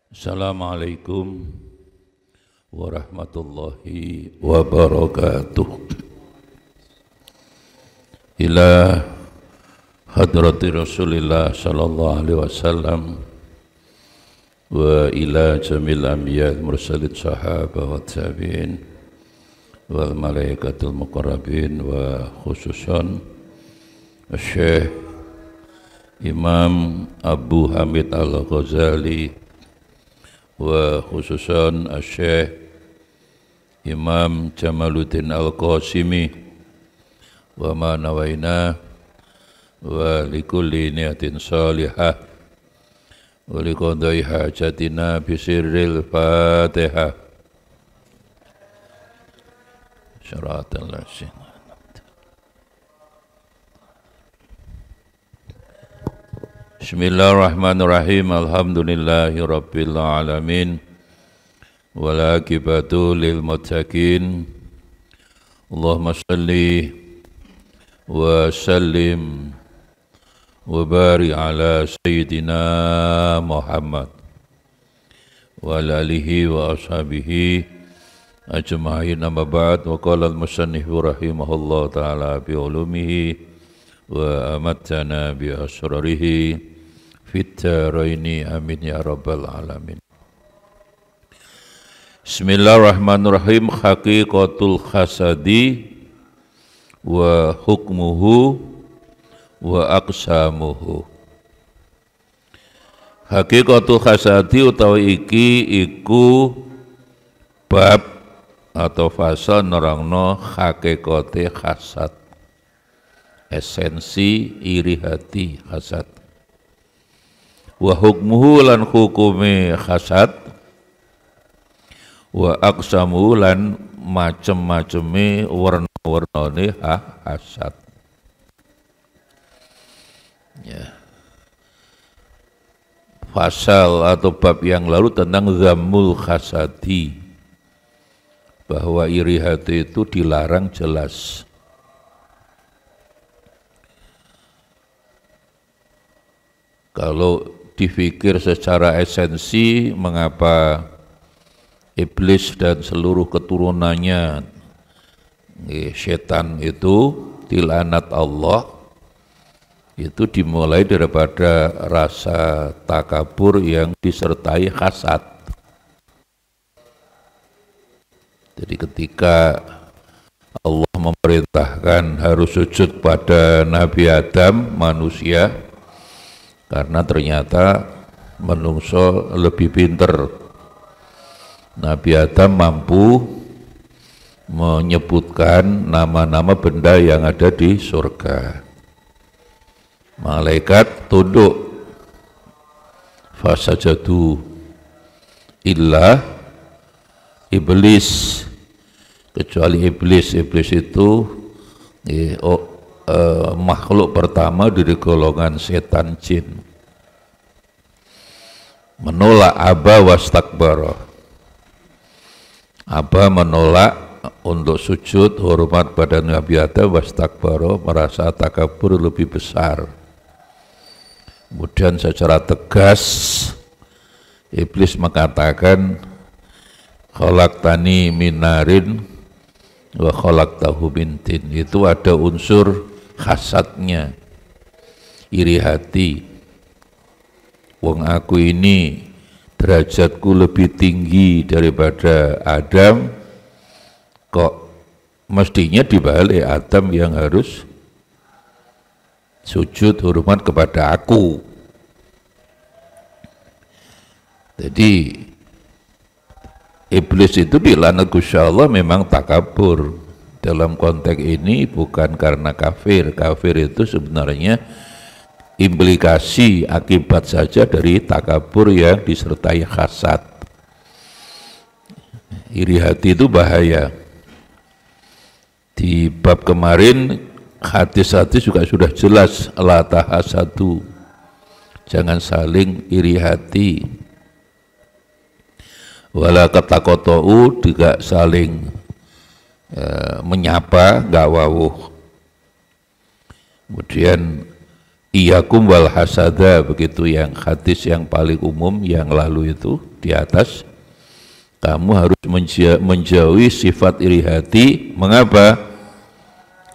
Assalamualaikum warahmatullahi wabarakatuh. Ila hadrati Rasulillah sallallahu alaihi wasallam wa ila jamil anbiya mursalin sahabah wa tabi'in wal malaikatul muqarrabin wa khususan Syekh Imam Abu Hamid Al-Ghazali wa khususan Syekh Imam Jamaluddin Al-Qasimi wa ma nawaina wa likulli niyatin salihah wa liqadai hajatina bisirril Fatihah. Syaratul Lasin. Bismillahirrahmanirrahim. Alhamdulillahi rabbil alamin. Wal aqibatu lil muttaqin. Allahumma shalli wa sallim wa barik ala sayyidina Muhammad wa ala alihi wa ashabihi ajma'in. Amma ba'd. Wa qala al-musannif rahimahullah ta'ala bi ulumihi wa amattana bi asrarihi fit daraini amin ya rabbal alamin. Bismillahirrahmanirrahim. Haqiqatul khasadi wa hukmuhu wa aqsamuhu. Haqiqatul khasadi utawi iki iku bab atau fasa nerangno hakikate hasad, esensi iri hati hasad. Wa hukmuhu lan hukume hasad, wa aqsamuhu lan macem-maceme warna-warnane hasad. Ya. Fasal atau bab yang lalu tentang zammul hasadi, bahwa iri hati itu dilarang jelas. Kalau difikir secara esensi, mengapa iblis dan seluruh keturunannya setan itu dilaknat Allah, itu dimulai daripada rasa takabur yang disertai hasad. Jadi ketika Allah memerintahkan harus sujud pada Nabi Adam, manusia, karena ternyata menungso lebih pinter. Nabi Adam mampu menyebutkan nama-nama benda yang ada di surga. Malaikat tunduk, fasajadu illa iblis, kecuali iblis. Iblis itu makhluk pertama dari golongan setan jin, menolak. Aba wastakbara, aba menolak untuk sujud hormat pada Nabi Adam, wastakbara merasa takabur lebih besar. Kemudian secara tegas iblis mengatakan, khalaqtani min narin wa khalaqtahu min tin. Itu ada unsur hasadnya, iri hati. Wong aku ini derajatku lebih tinggi daripada Adam, kok mestinya dibalik Adam yang harus sujud hormat kepada aku. Jadi iblis itu dilaknat Gusti Allah memang takabur. Dalam konteks ini bukan karena kafir. Kafir itu sebenarnya implikasi akibat saja dari takabur yang disertai hasad. Iri hati itu bahaya. Di bab kemarin hadis-hadis juga sudah jelas, la tahasadu, jangan saling iri hati. Wala katakotou, juga saling menyapa, gak wawuh. Kemudian Iyakum wal hasada, begitu yang hadis yang paling umum yang lalu itu di atas. Kamu harus menjauhi sifat iri hati. Mengapa?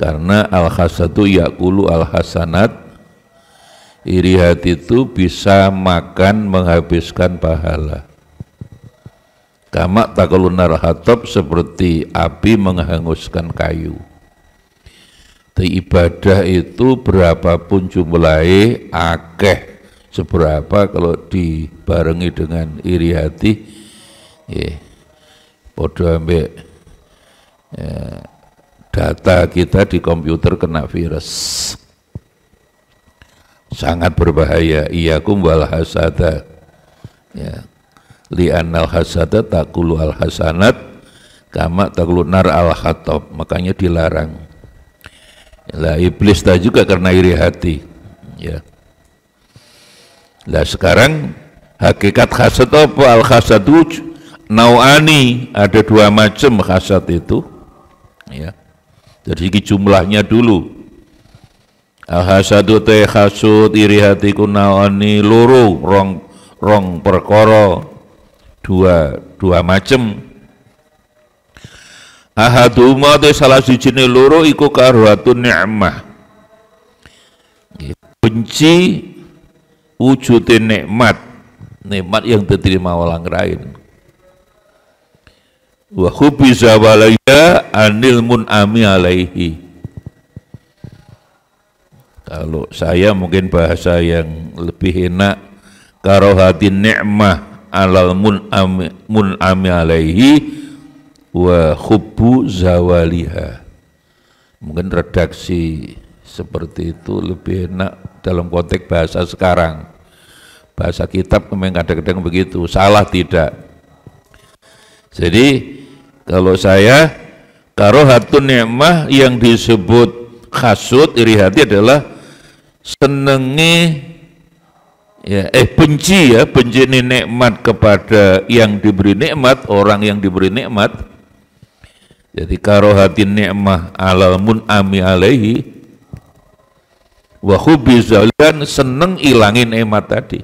Karena al-hasadu yakulu al-hasanat. Iri hati itu bisa makan menghabiskan pahala. Kama takalunar hatab, seperti api menghanguskan kayu. Ibadah itu berapapun jumlahnya, akeh seberapa kalau dibarengi dengan iri hati, ya, podo ambek data kita di komputer kena virus, sangat berbahaya. Iyakum wal hasada, ya, li'annal hasada takulu al hasanat kama takulu nar al khatab, makanya dilarang. Lah iblis tadi juga karena iri hati, ya. Lah sekarang hakikat hasad apa? Al hasadu nau'ani, ada dua macam hasad itu, ya. Jadi jumlahnya dulu. Al hasadu te hasud, iri hati ku nau'ani loro, rong perkara, dua macam. Ahaduma te salah sijine loro iku karuhatun ni'mah, benci wujudnya nikmat yang diterima orang lain. Wa hubbi zawalaya anil mun'ami alaihi. Kalau saya mungkin bahasa yang lebih enak, karohatin ni'mah alal mun'ami alaihi wa hubbu zawaliha. Mungkin redaksi seperti itu lebih enak dalam konteks bahasa sekarang. Bahasa kitab memang kadang-kadang begitu, salah tidak. Jadi kalau saya, karohatun ni'mah yang disebut hasud, iri hati adalah senengi, ya, benci nikmat kepada yang diberi nikmat, orang yang diberi nikmat. Jadi karohatin ni'mah alal mun'ami alaihi wa hubbi zalian, seneng ilangin nikmat tadi.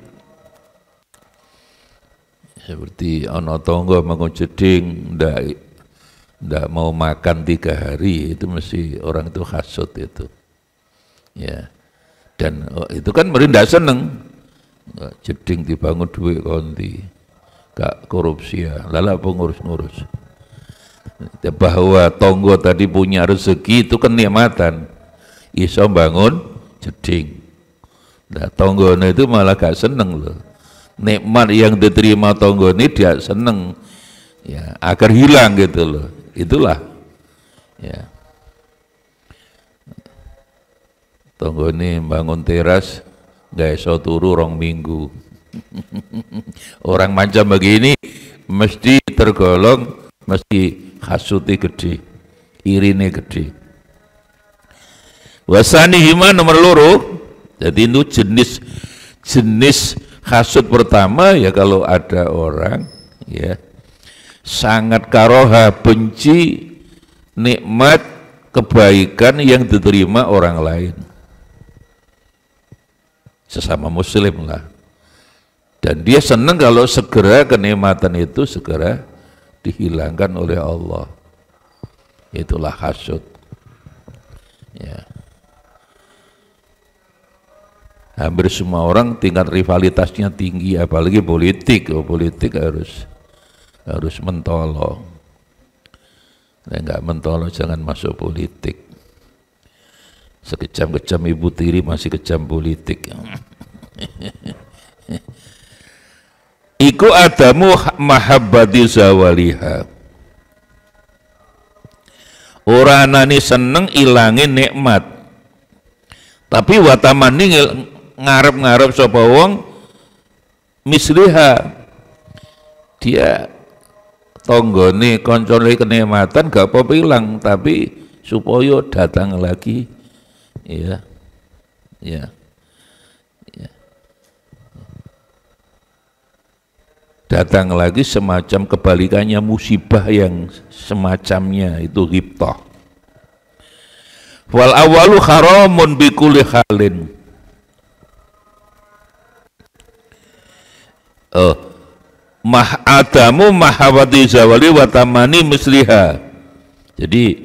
Seperti ana tangga mangun jeding ndak mau makan 3 hari, itu mesti orang itu hasud itu, ya. Dan itu kan merindak seneng, jeding dibangun duit konti, gak korupsi ya, lala pengurus-ngurus. Bahwa tonggo tadi punya rezeki itu kenikmatan, iso bangun jeding. Nah tonggo itu malah gak seneng loh, nikmat yang diterima tonggo ini dia seneng, ya, agar hilang gitu loh. Itulah, ya. Tonggo ini bangun teras gak iso turu 2 minggu. Orang macam begini mesti tergolong, mesti hasuti gede, irine gede. Wasanihima nomor loro. Jadi itu jenis hasud pertama, ya, kalau ada orang, ya, sangat karoha, benci nikmat kebaikan yang diterima orang lain, sesama muslim lah, dan dia senang kalau segera kenikmatan itu segera dihilangkan oleh Allah. Itulah hasud, ya. Hampir semua orang tingkat rivalitasnya tinggi, apalagi politik. Politik harus mentolong. Nggak mentolong jangan masuk politik. Sekejam-kejam ibu tiri masih kejam politik. Iku adamu mahabbati zawaliha. Ora anane seneng ilangin nikmat, tapi watamani ngarep-ngarep sapa wong misliha, dia tonggone koncone kenikmatan gak apa-apa hilang, tapi supaya datang lagi, ya, ya, ya. Datang lagi semacam kebalikannya musibah yang semacamnya itu ghibthah. Wal awalu haramun bi kulli halin. Oh, adamu mahawati zawali watamani misliha. Jadi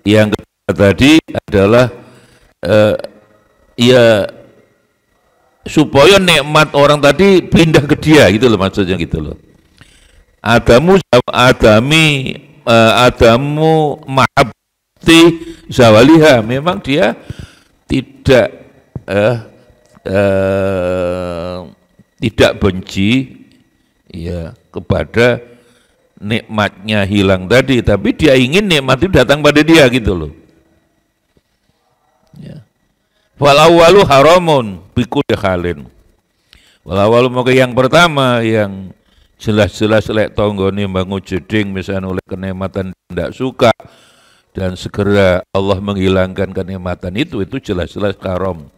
yang kedua tadi adalah ya supaya nikmat orang tadi pindah ke dia gitu loh, maksudnya gitu loh. Adamu mahabbati zawaliha, memang dia tidak tidak benci ya kepada nikmatnya hilang tadi, tapi dia ingin nikmat itu datang pada dia gitu loh. Ya. Wal awwalu haramun bikulli halin. Wal awwalu maka yang pertama yang jelas-jelas lek tonggone bangun jeding misalnya oleh kenikmatan tidak suka dan segera Allah menghilangkan kenikmatan itu jelas-jelas haram.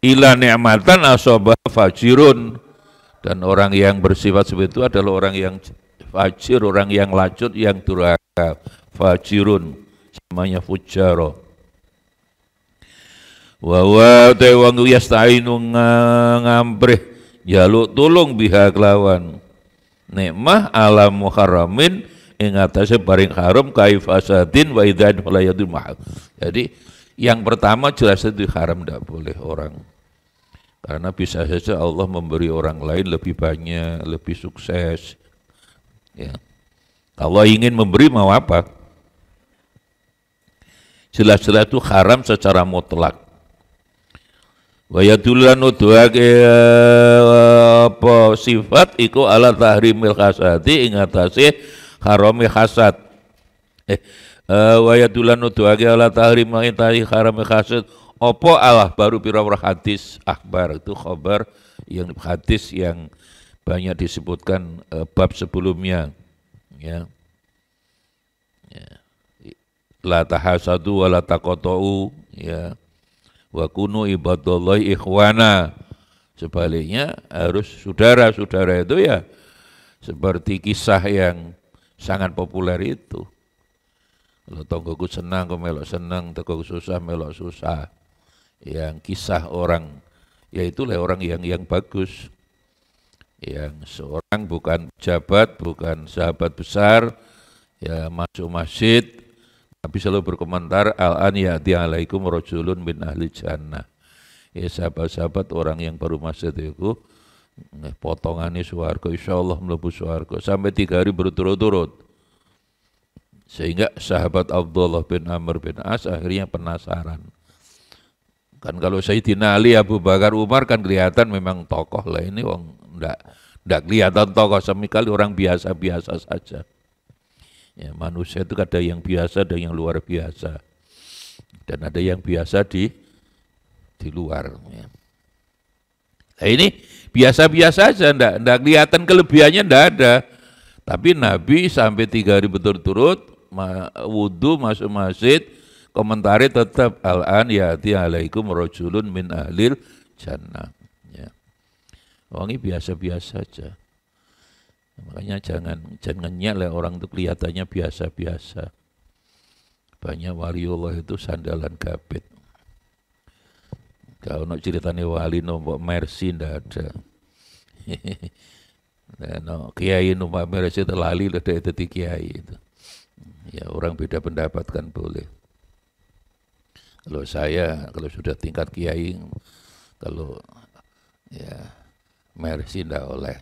Ila ni'matan asobah fajirun, dan orang yang bersifat seperti itu adalah orang yang fajir, orang yang lacut, yang durhaka. Fajirun namanya fujaro. Wa te wong yastainu ngamprih jaluk tulung biha kelawan nikmah alam muharramin ing atase bareng haram kaifasadin wa idzan falayadul mahal. Jadi yang pertama jelas itu haram, tidak boleh orang, karena bisa saja Allah memberi orang lain lebih banyak, lebih sukses ya. Allah ingin memberi mau apa? Jelas-jelas itu haram secara mutlak. Wa yadulan nuduhake apa sifat iku ala tahrimil hasadi ing atase harame hasad. Wa yadulan nuduhake ala tahrim ing atase harame hasad. Apa Allah baru pira-pira hadis akhbar, itu khabar yang hadis yang banyak disebutkan bab sebelumnya ya. La tahasadu wa la taqatu ya. Wa kunu ibadallahi ikhwana. Sebaliknya harus saudara-saudara itu ya seperti kisah yang sangat populer itu. Kalau tonggoku senang, kau melok senang, tonggoku susah, melok susah. Yang kisah orang, yaitulah orang yang bagus. Yang seorang bukan pejabat, bukan sahabat besar, ya masuk masjid, tapi selalu berkomentar al-an ya'ti alaikum rajulun min ahli jannah. Ya sahabat-sahabat orang yang baru masjid itu potongannya swarga, insyaallah mlebu swarga sampai 3 hari berturut-turut. Sehingga sahabat Abdullah bin Amr bin As akhirnya penasaran. Kan kalau Sayyidina Ali, Abu Bakar, Umar kan kelihatan memang tokoh lah, ini wong enggak kelihatan tokoh, semikali orang biasa-biasa saja. Ya, manusia itu ada yang biasa, ada yang luar biasa, dan ada yang biasa di luar. Ya. Nah ini biasa-biasa saja, enggak kelihatan kelebihannya, enggak ada. Tapi Nabi sampai 3 hari berturut-turut wudhu masuk masjid, komentari tetap al-an ya'ti alaikum rajulun min ahlil jannah. Ya. Ini biasa-biasa saja. Makanya jangan nyala orang itu kelihatannya biasa-biasa. Banyak waliullah itu sandalan gabit. Kalau nak ceritanya wali nombok mercy ndak ada. No, kiai nombok mercy itu lali udah itu kiai itu. Ya orang beda pendapat kan boleh. Kalau saya, kalau sudah tingkat kiai, kalau ya mercy ndak oleh.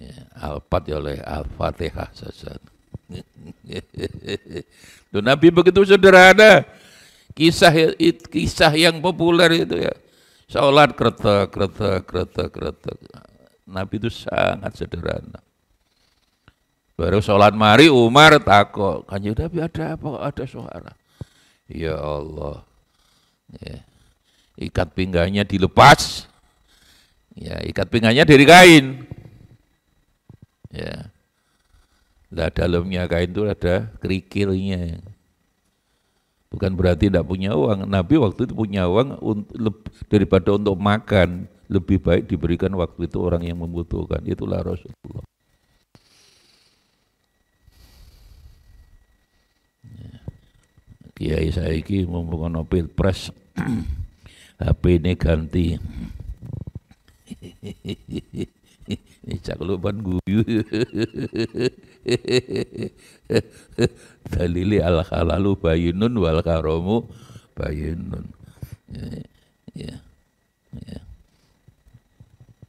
Ya, Al-Fat ya oleh Al-Fatihah saja. Loh, Nabi begitu sederhana. Kisah yang populer itu ya. Salat kretek. Nabi itu sangat sederhana. Baru sholat mari Umar takut, Kanjeng Nabi ada apa? Ada suara. Ya Allah. Ya. Ikat pinggangnya dilepas. Ya, ikat pinggangnya dari kain. Ya. Lah dalamnya kain itu ada kerikilnya. Bukan berarti tidak punya uang. Nabi waktu itu punya uang daripada untuk makan, lebih baik diberikan waktu itu orang yang membutuhkan. Itulah Rasulullah. Kiai saiki membuka Pilpres, HP ini ganti. Ini caklupan guyu. Dalili al halalu bayinun wal haramu bayinun. Ya, ya.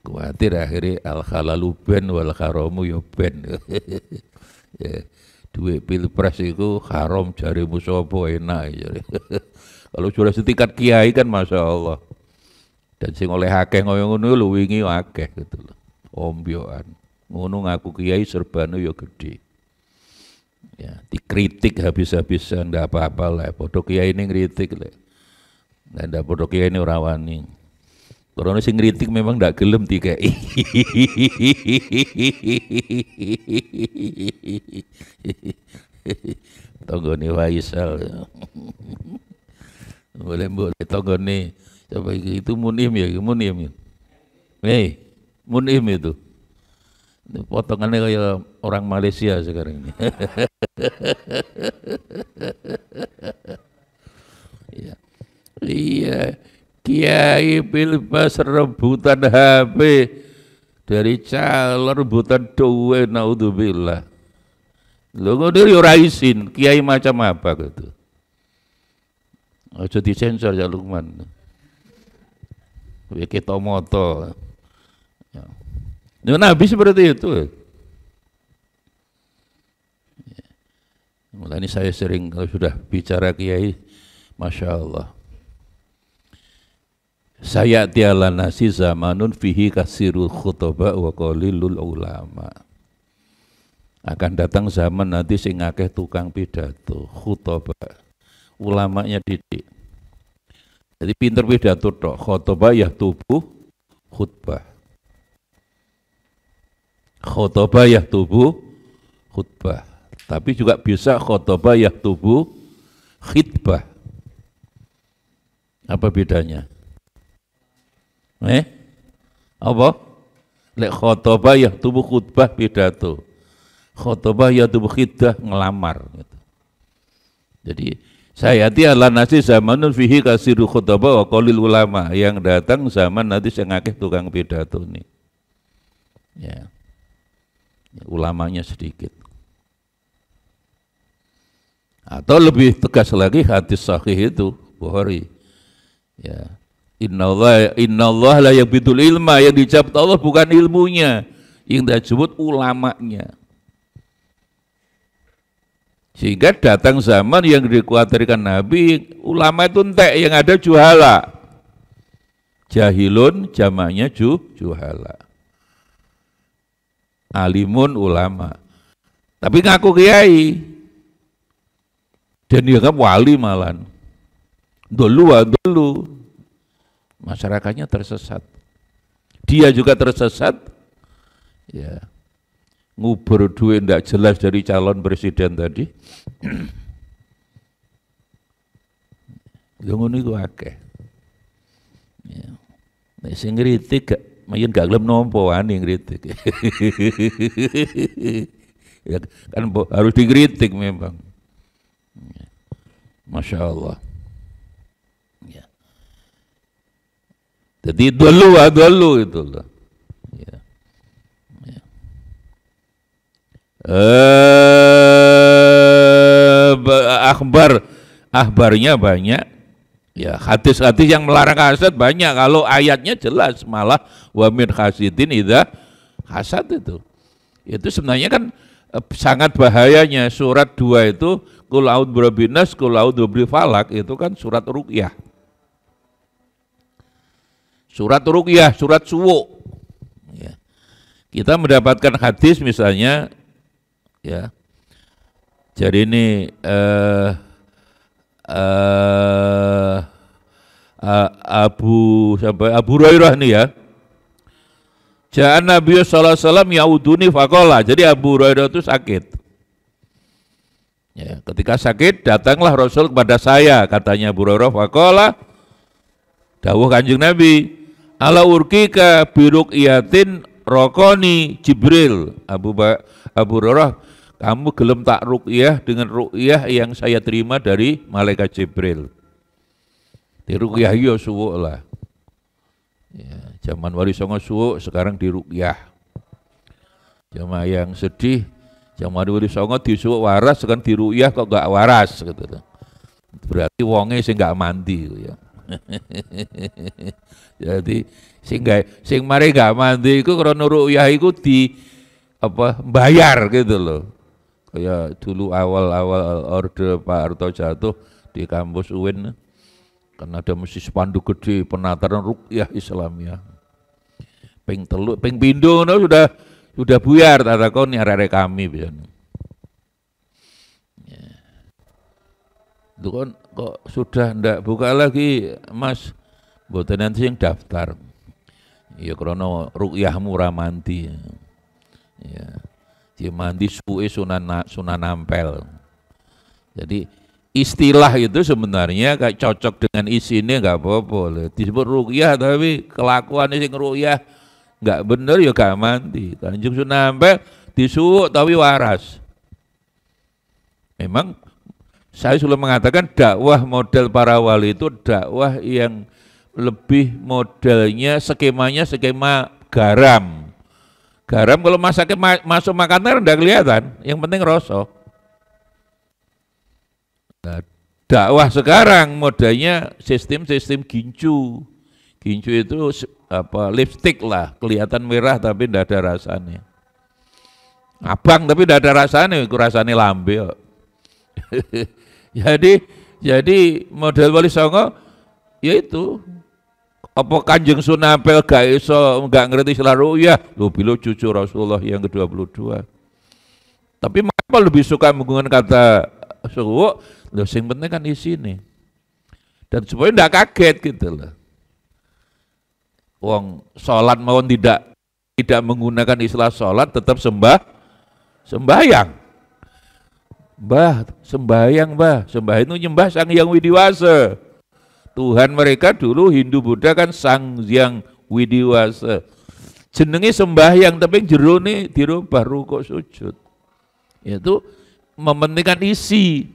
Kuatir akhirnya al halalu ben wal haramu ya ben. Ya, duit pilpres itu haram jarimu sapa enak jare. Kalau sudah setingkat kiai kan masya Allah. Dan sing oleh akeh ngoyo ngono lho wingi akeh gitu loh. Ombyoan. Ngono ngaku kiai serbane ya gede. Ya, dikritik habis-habisan ndak apa-apa lah. Padha kiai ini ngritik lah. Ndak padha kiai ini ora wani. Karena sing ngritik memang ndak gelem dikei. Tonggone Faisal. Boleh tonggone coba itu Munim ya, Munim. Hei, Munim itu. Potongannya kayak orang Malaysia sekarang ini. Iya. Iya, kiai pilpres rebutan HP dari calon rebutan duwe naudzubillah. Lho ngono ora izin, kiai macam apa gitu. Aja disensor ya Lukman. Kita moto. Ya. Nabi seperti itu. Ya. Mulai ini saya sering kalau sudah bicara kiai, masya Allah. Saya tiala nasi zamanun fihi kasirul khutbah wa qalilul ulama. Akan datang zaman nanti sing akeh tukang pidato, khutbah. Ulamanya didik. Jadi pinter pidato tok, khutbah ya tubuh khutbah. Khutbah ya tubuh khutbah. Tapi juga bisa khutbah ya tubuh khitbah. Apa bedanya? Apa? Lek khutbah ya tubuh khutbah pidato. Khutbah ya tubuh khitbah ngelamar gitu. Jadi saya ala nasi zamanun fihi kasiru khutbah wa qalil ulama, yang datang zaman nanti sing akeh tukang pidato nih. Ya. Ulamanya sedikit. Atau lebih tegas lagi hadis sahih itu Bukhari. Ya. Innallaha la yaqbidul ilma, yang dicabut Allah bukan ilmunya, yang disebut ulamanya. Sehingga datang zaman yang dikhawatirkan Nabi, ulama itu entek, yang ada juhala. Jahilun jamaknya juhala. Alimun ulama. Tapi ngaku kiai. Dan dianggap wali malan. Dulu. Masyarakatnya tersesat. Dia juga tersesat. Ya. Ngubur duit tidak jelas dari calon presiden tadi. Ngono iku akeh. Ya. Nek sing ngritik mayen gak gelem nampa wani ngritik. Ya, kan harus dikritik memang. Ya. Masya Allah. Ya. Jadi dulu itu loh. Akhbarnya banyak, ya hadis-hadis yang melarang hasad banyak. Kalau ayatnya jelas, malah wa min hasidin idza hasad itu sebenarnya kan sangat bahayanya. Surat 2 itu qul a'udzu birabbin nas, qul a'udzu birabbil falaq, itu kan surat ruqyah. Surat ruqyah, surat suwu. Ya. Kita mendapatkan hadis misalnya, ya, jadi ini Abu Hurairah nih ya. Ja'an Nabi sallallahu alaihi wasallam yauduni faqala. Jadi Abu Hurairah itu sakit. Ya, ketika sakit datanglah Rasul kepada saya, katanya Abu Hurairah, faqala, dawuh Kanjeng Nabi, ala urkika biruqyatin rokoni Jibril. Abu Hurairah, kamu gelem tak ruqyah dengan ruqyah yang saya terima dari malaikat Jibril. Di ruqyah yo suwuk lah. Ya, zaman Wali Songo suwuk sekarang diruqyah. Jamaah yang sedih, zaman Wali Songo disuwuk waras sekarang diruqyah kok gak waras gitu loh. Berarti wonge sing gak mandi ya. Jadi sing mari gak mandi iku krana ruqyah iku di bayar gitu loh. Kayak dulu awal-awal orde Pak Harto jatuh di kampus UIN kan ada mesti spanduk gede penataran ruqyah Islamiyah. Ping telu, ping pindho sudah buyar tak takon arek-arek kami biasanya. Ya. Itu kan kok sudah ndak buka lagi Mas, mboten nanti yang daftar. Ya krana ruqyahmu ora mandi. Ya. Dia mandi suwe sunan ampel. Jadi istilah itu sebenarnya kayak cocok dengan isinya nggak apa-apa. Disebut ruqyah tapi kelakuannya sing ruqyah nggak bener ya gak mandi. Kanjeng Sunan Ampel disuwuk tapi waras. Memang saya sudah mengatakan dakwah model para wali itu dakwah yang lebih modelnya skemanya skema garam. Garam kalau masuk makanan udah kelihatan, yang penting rasa. Nah, dakwah sekarang modelnya sistem gincu. Gincu itu lipstick lah, kelihatan merah tapi tidak ada rasanya. Abang tapi tidak ada rasanya, itu rasanya lambe. jadi model Wali Songo yaitu apa Kanjeng Sunan Ampel gak ngerti istilah ruqyah, beliau cucu Rasulullah yang ke-22. Tapi mengapa lebih suka menggunakan kata suwuk? Sing penting kan di sini. Dan supaya tidak kaget gitu loh. Wong sholat maupun tidak menggunakan istilah sholat tetap sembahyang. Sembahyang itu nyembah Sang Hyang Widiwasa. Tuhan mereka dulu Hindu Buddha kan Sang Hyang Widiwasa. Jenenge sembahyang tapi jerone dirubah rukuk sujud. Itu mementingkan isi.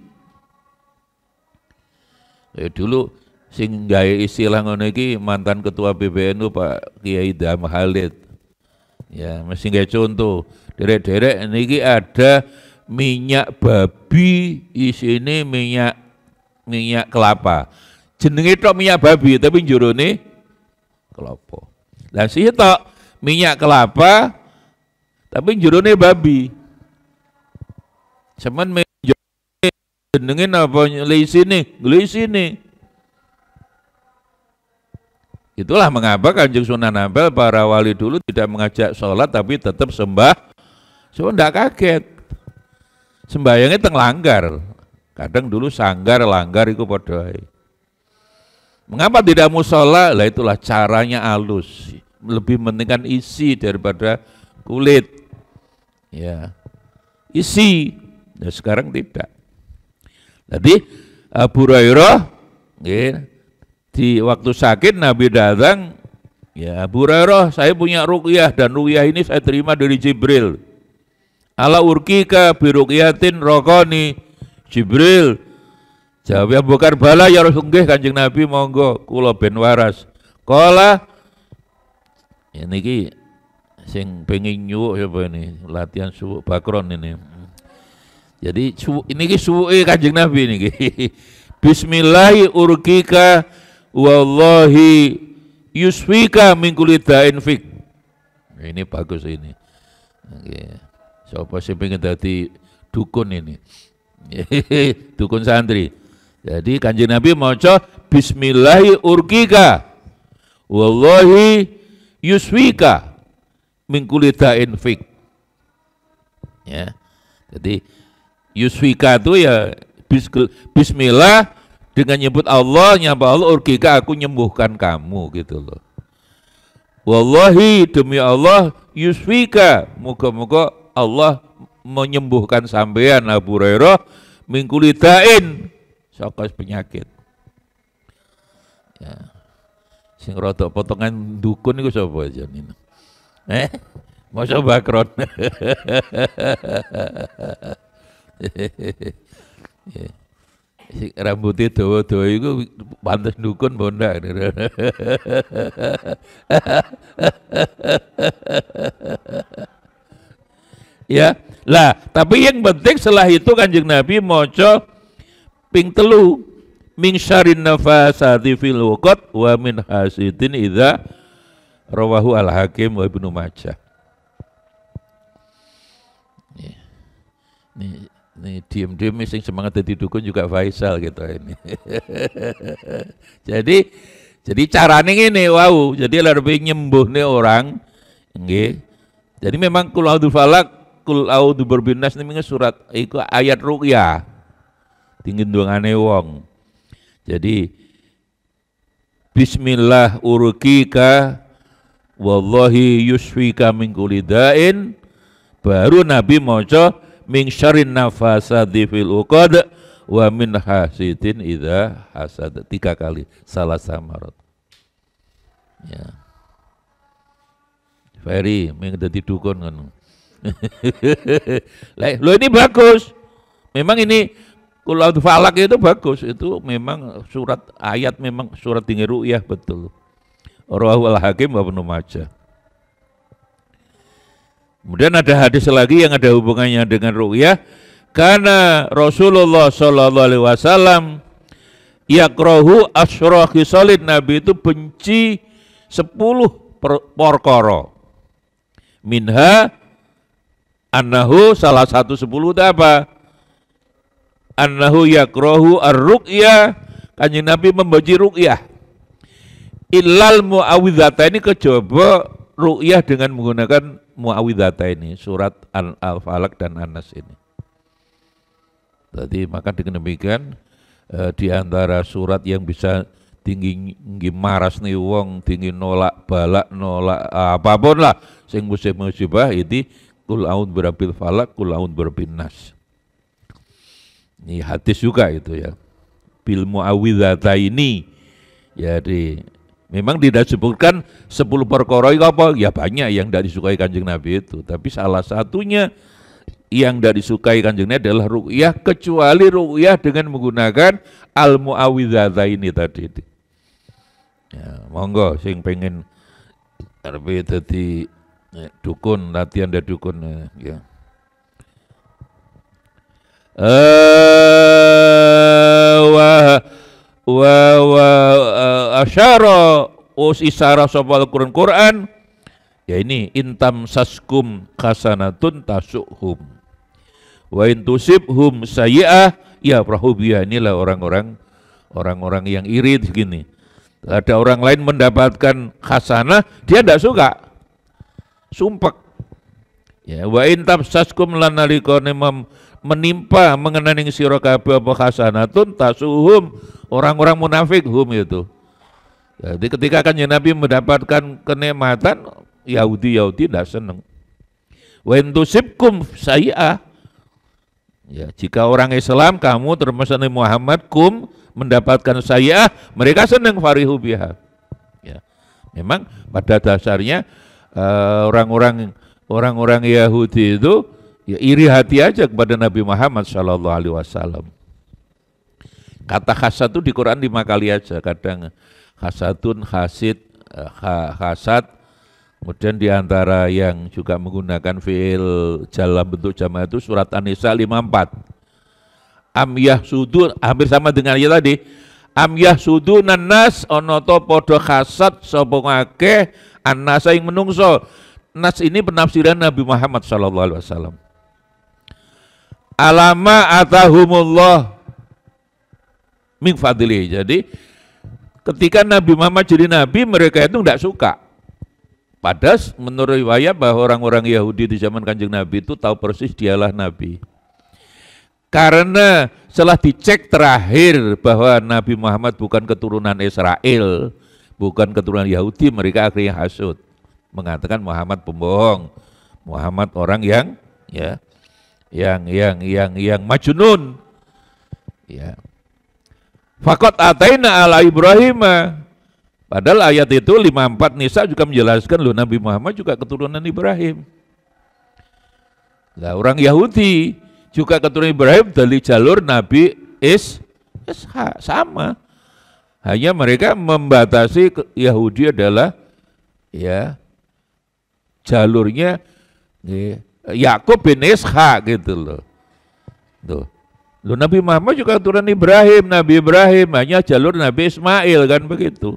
Dulu sing gawe istilah ngono iki mantan ketua PBNU Pak Kiai Dam Khalid. Ya, mesti gawe contoh. Derek-derek niki ada minyak babi, isine minyak kelapa. Jenenge tok minyak babi tapi jerone kelapa. Lah sih tok minyak kelapa tapi jerone babi. Semen jenenge apa glisine. Itulah mengapa Kanjeng Sunan Ampel para wali dulu tidak mengajak sholat tapi tetap sembah. So ndak kaget. Sembayangnya teng langgar. Kadang dulu sanggar langgar iku padha ae. Mengapa tidak musola? Lah itulah caranya halus, lebih mementingkan isi daripada kulit. Ya, isi. Nah, sekarang tidak. Jadi Abu Hurairah, ya, di waktu sakit Nabi datang, ya Abu Hurairah, saya punya ruqyah dan ruqyah ini saya terima dari Jibril. Ala urkika biruqyatin rokoni Jibril. Jawab Abu Bakar bala ya Rasulullah Kanjeng Nabi monggo kula ben waras. Kala ini ki sing pengen nyuwuk sapa ini latihan suwuk bakron ini. Jadi ini ki suwuke Kanjeng Nabi niki. Bismillahi urkika wallahi yusfika min kulli da'in fik. Ini bagus ini. Oke. Sapa sing pengen dadi dukun ini? Dukun santri. Jadi Kanjeng Nabi maca bismillahi urkika wallahi yusfika min kulli da'in fik. Ya. Jadi yusfika itu ya bismillah dengan nyebut Allah, nyapa Allah urkika aku nyembuhkan kamu gitu loh. Wallahi demi Allah yusfika moga-moga Allah menyembuhkan sampean Abu Hurairah min kulli da'in saka penyakit. Ya. Sing rada potongan dukun iku sapa jenenge? Masa bakron. Rambutnya dawa-dawa itu pantes dukun bonda. Ya, lah tapi yang penting setelah itu Kanjeng Nabi moco ping telu min syarrin nafasati fil uqad wa min hasidin idza rawahu al Hakim wa Ibnu Majah. Nih diem-diem sing semangat jadi dukun juga Faisal gitu ini. jadi carane ngene wau. Jadi lebih nyembuhne orang nggih. Jadi memang kul a'udzu falak, kul a'udzu birabbin nas niku surat iku ayat ruqyah. Tingin dongane wong. Jadi bismillah urqika wallahi yusfika min kulli da'in, baru Nabi maca min syarrin nafasati fil uqad wa min hasidin idza hasad 3 kali salah samarat. Ya. Ferry ming dadi dukun ngono. Lo ini bagus. Memang ini Qul a'udzu falak itu bagus, itu memang surat ayat memang surat tinggi ru'yah betul. Rawahu al-Hakim wa Ibnu Majah. Kemudian ada hadis lagi yang ada hubungannya dengan ru'yah. Karena Rasulullah sallallahu alaihi wasallam yakrahu asyra khisalin, Nabi itu benci 10 perkara. Minha annahu salah satu 10 itu apa? Annahu yakrahu ar-ruqyah, Kanjeng Nabi membenci ruqyah. Illal muawwidzataini, kejaba ruqyah dengan menggunakan muawwidzataini, surat Al-Falaq dan An-Nas ini. Tadi maka dengan demikian di antara surat yang bisa tinggi maras nih wong, tinggi nolak balak, nolak apapun lah sing musibah itu Qul a'udzu birabbil falaq, Qul a'udzu birabbin nas. Ini hadis juga itu ya. Bil muawwidzataini. Jadi memang tidak disebutkan 10 perkara itu apa? Ya banyak yang tidak disukai Kanjeng Nabi itu, tapi salah satunya yang tidak disukai Kanjeng Nabi adalah ruqyah, kecuali ruqyah dengan menggunakan al muawwidzataini tadi itu. Ya, monggo sing pengen arep dadi dukun, latihan dari dukun ya. Wa asyara isara sapa Al-Qur'an ya ini intam saskum hasanatun tasuhum wa intusibhum sayyi'ah ya prahubiya. Inilah orang-orang yang iri begini. Ada orang lain mendapatkan hasanah, dia tidak suka, sumpek. Ya, wa intam saskum lanalikone menimpa mengenai sira kabeh apa hasanatun tasuhum, orang-orang munafik hum itu. Jadi ketika Kanjeng Nabi mendapatkan kenikmatan, Yahudi tidak senang. Wa intusibkum sayyi'ah, ya jika orang Islam kamu termasuk Nabi Muhammad mendapatkan sayyi'ah, mereka senang, farihu biha. Ya. Memang pada dasarnya orang-orang Yahudi itu ya iri hati aja kepada Nabi Muhammad Shallallahu Alaihi Wasallam. Kata hasad itu di Quran 5 kali aja, kadang hasadun, hasid, hasad. Kemudian diantara yang juga menggunakan fi'il dalam bentuk jamak itu surat An-Nisa 54. Am yahsudun, hampir sama dengan ayat tadi. Am yahsudunan nas, ono to podo hasad sapa ngakeh annasa ing menungso. Nas ini penafsiran Nabi Muhammad Shallallahu Alaihi Wasallam. Alama atahumullah min fadli. Jadi ketika Nabi Muhammad jadi nabi, mereka itu tidak suka. Padahal menurut riwayat bahwa orang-orang Yahudi di zaman Kanjeng Nabi itu tahu persis dialah nabi. Karena setelah dicek terakhir bahwa Nabi Muhammad bukan keturunan Israel, bukan keturunan Yahudi, mereka akhirnya hasud, mengatakan Muhammad pembohong, Muhammad orang yang majnun. Ya. Faqad ataina ala Ibrahim. Padahal ayat itu 54 Nisa juga menjelaskan loh Nabi Muhammad juga keturunan Ibrahim. Nah, orang Yahudi juga keturunan Ibrahim dari jalur Nabi sama. Hanya mereka membatasi Yahudi adalah ya jalurnya Yakub bin Ishak gitu loh. Tuh. Loh, Nabi Muhammad juga keturunan Ibrahim, Nabi Ibrahim hanya jalur Nabi Ismail kan begitu.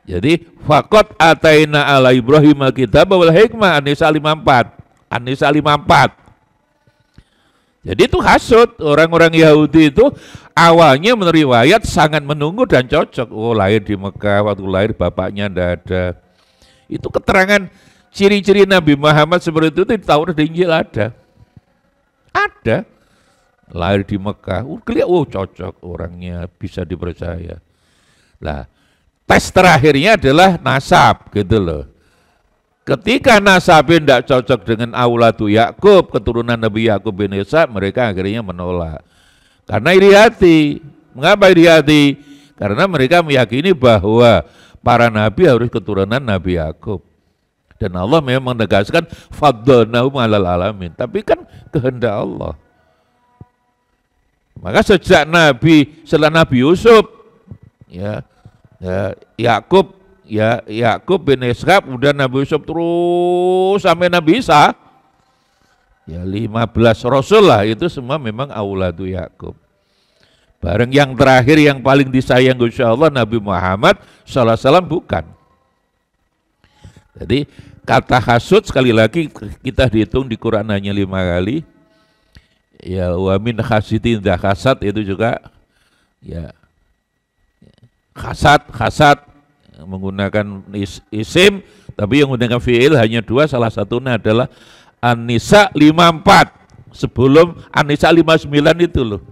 Jadi faqad ataina ala Ibrahim al-kitab wal hikmah An-Nisa 54. An-Nisa 54. Jadi itu hasud, orang-orang Yahudi itu awalnya menurut riwayat sangat menunggu dan cocok. Oh, lahir di Mekah, waktu lahir bapaknya tidak ada. Itu keterangan ciri-ciri Nabi Muhammad seperti itu di Taurat dan Injil ada. Ada. Lahir di Mekah, cocok orangnya, bisa dipercaya. Nah, tes terakhirnya adalah nasab gitu loh. Ketika nasabnya tidak cocok dengan auladu Yakub, keturunan Nabi Yakub bin Ishak, mereka akhirnya menolak. Karena iri hati. Mengapa iri hati? Karena mereka meyakini bahwa para nabi harus keturunan Nabi Yakub. Dan Allah memang menegaskan faddalnahum 'alal alamin. Tapi kan kehendak Allah. Maka sejak setelah Nabi Yusuf, Yakub bin Ishak, kemudian Nabi Yusuf terus sampai Nabi Isa, 15 Rasul lah, itu semua memang auladu Yakub. Bareng yang terakhir yang paling disayang insya Allah Nabi Muhammad SAW bukan. Jadi kata hasud sekali lagi kita dihitung di Quran hanya 5 kali. Ya, wa min hasidin dah hasad itu juga ya hasad menggunakan isim, tapi yang menggunakan fi'il hanya 2, salah satunya adalah An-Nisa 54 sebelum An-Nisa 59 itu loh.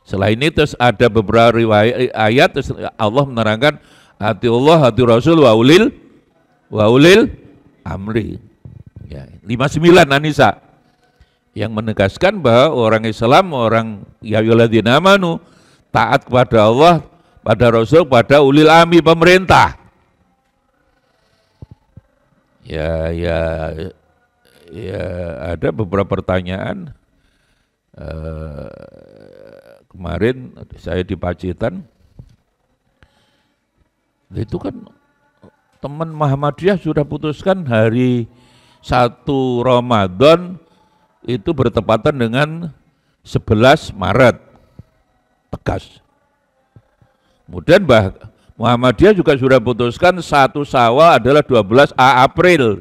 Selain itu terus ada beberapa riwayat ayat terus Allah menerangkan hati Allah, hati Rasul wa ulil amri. Ya, 59 An-Nisa yang menegaskan bahwa orang Islam, orang ya ayyuhalladzina amanu taat kepada Allah, pada Rasul, pada ulil amri pemerintah. Ya ada beberapa pertanyaan. Kemarin saya di Pacitan, itu kan teman Muhammadiyah sudah putuskan hari 1 Ramadan itu bertepatan dengan 11 Maret. Tegas. Kemudian Muhammadiyah juga sudah putuskan 1 Syawal adalah 12 April.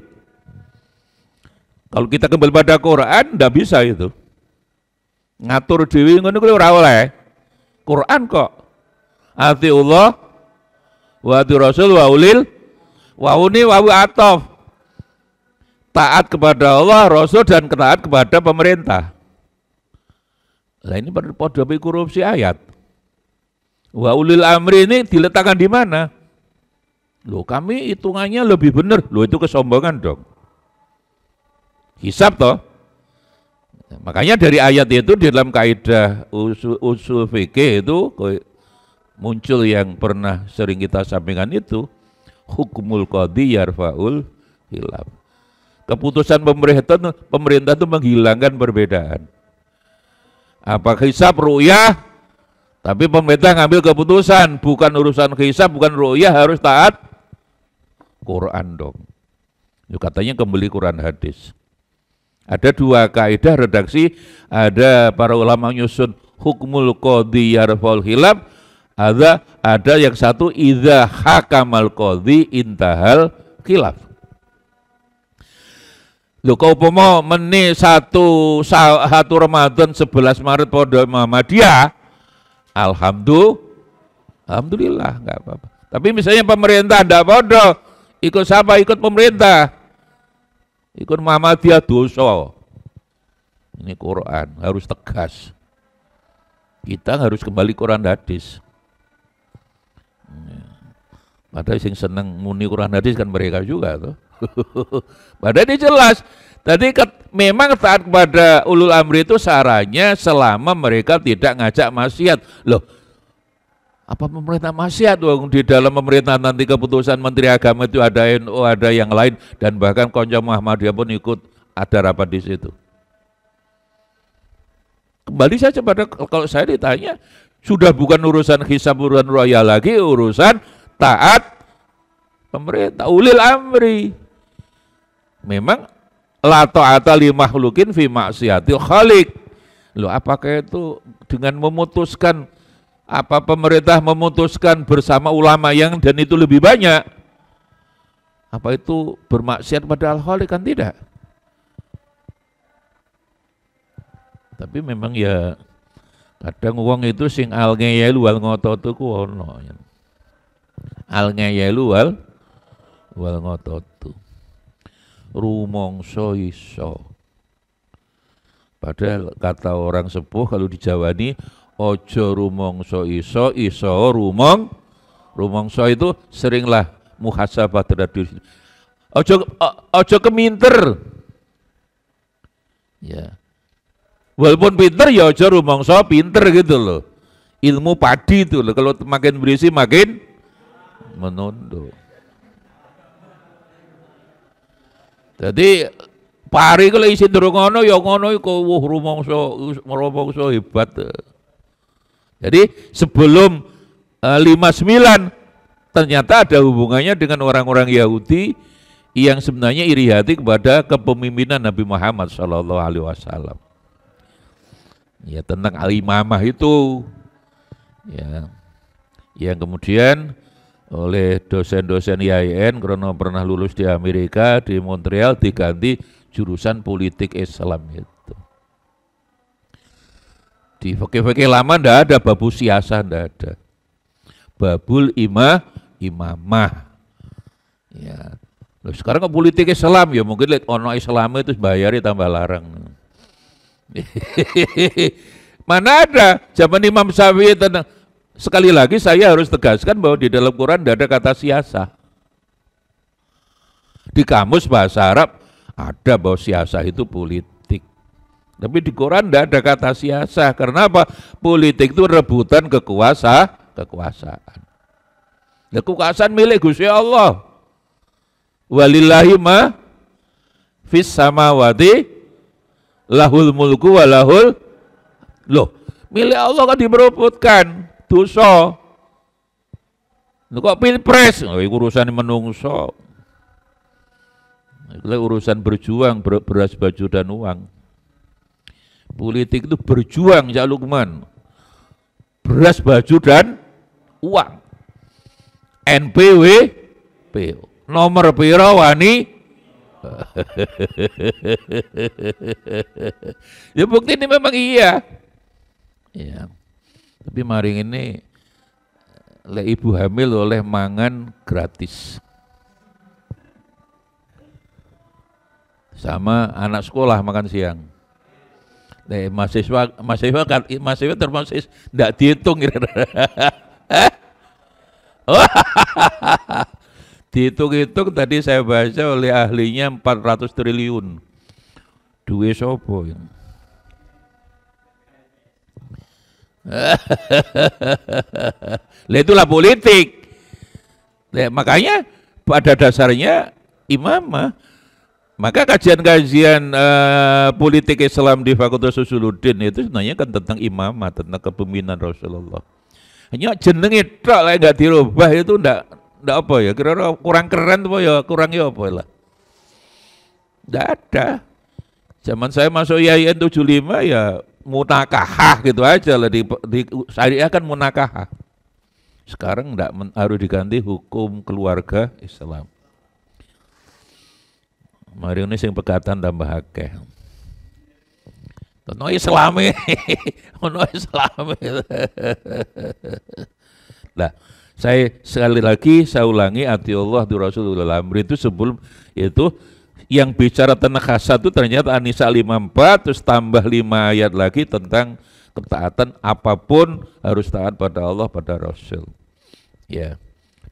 Kalau kita kembali pada Quran, tidak bisa itu. Ngatur dewi ngono kuwi ora oleh. Quran kok. Atiullah wa ati Rasul wa ulil wa uni wa atof. Taat kepada Allah, Rasul dan taat kepada pemerintah. Nah ini pada korupsi ayat. Wa ulil amri ini diletakkan di mana? Loh kami hitungannya lebih benar. Loh itu kesombongan dong. Hisab toh. Makanya dari ayat itu di dalam kaidah usul fikih itu muncul yang pernah sering kita sampaikan itu hukumul qadhi yarfa'ul hilaf. Keputusan pemerintah itu menghilangkan perbedaan. Apa hisab ru'yah, tapi pemerintah ngambil keputusan, bukan urusan hisab, bukan ru'yah, harus taat Quran dong. Itu katanya kembali Quran hadis. Ada 2 kaidah redaksi, ada para ulama nyusun hukmul qadhi yarfa'ul hilaf, ada yang satu idza hakamal qadhi intahal khilaf. Lho kau umpama meni 1 Ramadan 11 Maret pada Muhammadiyah, alhamdulillah enggak apa-apa. Tapi misalnya pemerintah ndak podo, ikut siapa? Ikut pemerintah. Ikut Muhammadiyah dosa. Ini Quran harus tegas. Kita harus kembali Quran hadis. Padahal yang senang muni Quran hadis kan mereka juga tuh. Padahal ini jelas. Tadi memang taat kepada ulul amri itu syaratnya selama mereka tidak ngajak maksiat. Loh, apa pemerintah maksiat? Di dalam pemerintah nanti keputusan Menteri Agama itu ada NU, ada yang lain, dan bahkan Konco Muhammadiyah pun ikut ada rapat di situ. Kembali saja pada, kalau saya ditanya, sudah bukan urusan hisab, urusan roya lagi, urusan taat pemerintah, ulil amri. Memang la ta'ata li makhlukin fi maksiatil khaliq. Loh, apakah itu dengan memutuskan, apa pemerintah memutuskan bersama ulama yang dan itu lebih banyak, apa itu bermaksiat pada al-khaliq? Kan tidak. Tapi memang ya kadang wong itu sing al ngeyelu wal ngototu ku ono. Al ngeyelu wal ngototu. Rumongso iso. Padahal kata orang sepuh kalau dijawani ojo rumongso iso, iso rumongso itu seringlah muhasabah terhadap diri. Ojo keminter. Ya. Walaupun pinter ya ojo rumongso pinter gitu loh. Ilmu padi itu loh, kalau makin berisi makin menunduk. Jadi pari kalau isi durung ngono ya ngono iku rumongso hebat. Jadi sebelum 59 ternyata ada hubungannya dengan orang-orang Yahudi yang sebenarnya iri hati kepada kepemimpinan Nabi Muhammad SAW. Ya, tentang al-imamah itu ya, yang kemudian oleh dosen-dosen IAIN karena pernah lulus di Amerika, di Montreal, diganti jurusan politik Islam itu. Di fikih-fikih lama ndak ada babu siasah, ndak ada. Babul imamah. Ya. Loh, sekarang ke politik Islam ya mungkin ono Islam itu bayari tambah larang. Mana ada zaman Imam Syafi'i tentang. Sekali lagi saya harus tegaskan bahwa di dalam Quran tidak ada kata siasah. Di kamus bahasa Arab ada bahwa siasah itu politik. Tapi di Quran tidak ada kata siasah. Karena apa? Politik itu rebutan kekuasaan. Nah, kekuasaan milik Gusti Allah. Walillahi ma fis samawati lahul mulku walahul. Loh, milik Allah kan diperebutkan. Dosa. Kok pilpres? Urusan menungso. Itu urusan berjuang, beras, baju dan uang. Politik itu berjuang, ya Lukman. Beras, baju dan uang. NPW, nomor piro wani. Ya bukti ini memang iya. Ya. Tapi maring ini ibu hamil oleh mangan gratis. Sama anak sekolah makan siang. Mahasiswa termasuk tidak dihitung. Dihitung-hitung tadi saya baca oleh ahlinya 400 triliun. Duwe sopo yang. Itulah politik. Makanya pada dasarnya imamah. Maka kajian-kajian politik Islam di Fakultas Usuluddin itu sebenarnya kan tentang imamah, tentang kepemimpinan Rasulullah. Hanya jenenge tok lah enggak dirubah itu ndak apa ya, kira-kira kurang keren apa ya, kurangnya apa lah. Ndak ada. Zaman saya masuk IAIN 75 ya munakahah gitu aja lah, di syariah kan munakahah. Sekarang enggak harus diganti hukum keluarga Islam. Mari ini sing pegatan tambah akeh. Ono Islami, ono Islami. Nah, saya sekali lagi saya ulangi, ati Allah di Rasulullah amri itu sebelum itu yang bicara tentang khasat itu ternyata An-Nisa 54 terus tambah 5 ayat lagi tentang ketaatan, apapun harus taat pada Allah, pada Rasul. Ya.